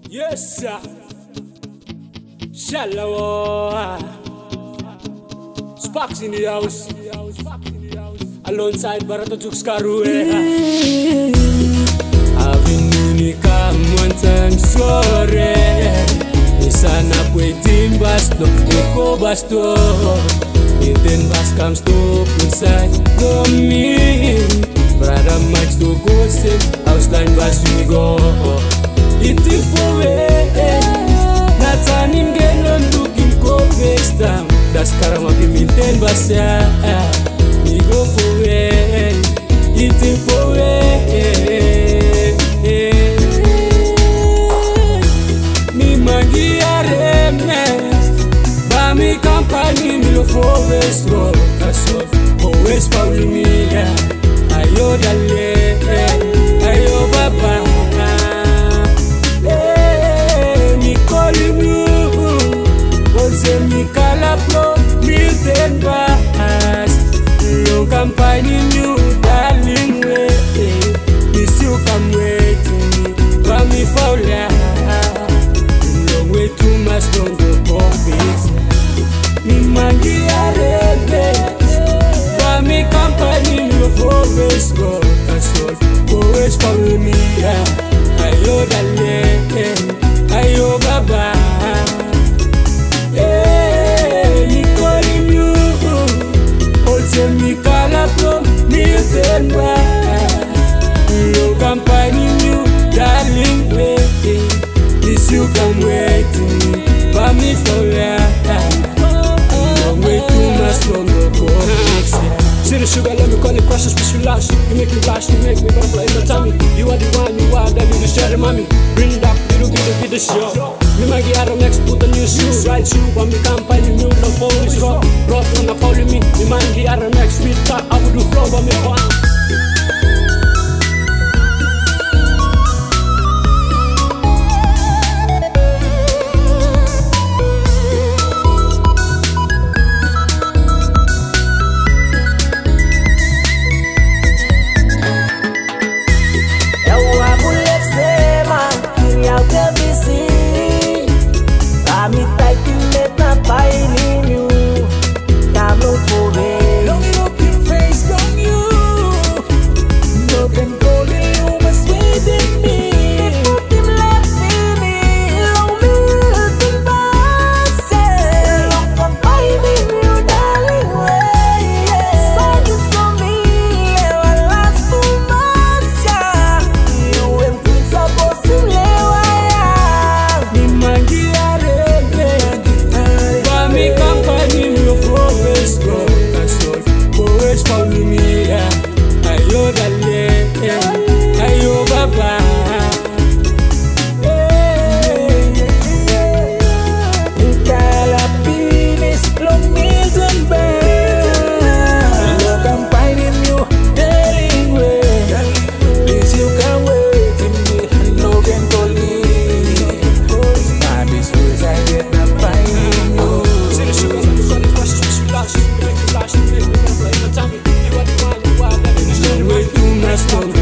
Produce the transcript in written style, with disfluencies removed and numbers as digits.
Yes, sir. Shallow. Sparks in the house. Alongside Barato Tuxkaru. Avinunika Montan Sore. Isana Puetim Basto, Eco Basto. Iten Bas comes to inside. No me. Brother Max to go sit. Ausland Bas we go. Itim for Natanim Genon looking go face down. Das karama piminten basya. Me go for Itim for Me mangi AREMEX. Ba mi company me lo for West Road. Always follow me. Ayo dale. Ayo baba. Mi calaplo, mi tenbas. No campaign new darling way. Miss you come waiting, but me fall long way too much don't go office. Me mangi AREMEX, but me company no always go. Always follow me. Ayo dale, ayo baba. Mi calaplo, mi tenba. No company new, darling, waiting. This you come waiting, but me for long way too much from the comics. See the sugar, let me call it precious, but you lost. You make me blush, you make me butterfly in the tummy. You are the one, you are the little share, mommy. Bring it up, little bit of the show. Me MANGI AREMEX, put a new shoe, right shoe, but me company new, love always rock. Rock wanna follow me, MANGI AREMEX, sweet cut, I would do flow, but me want. Don't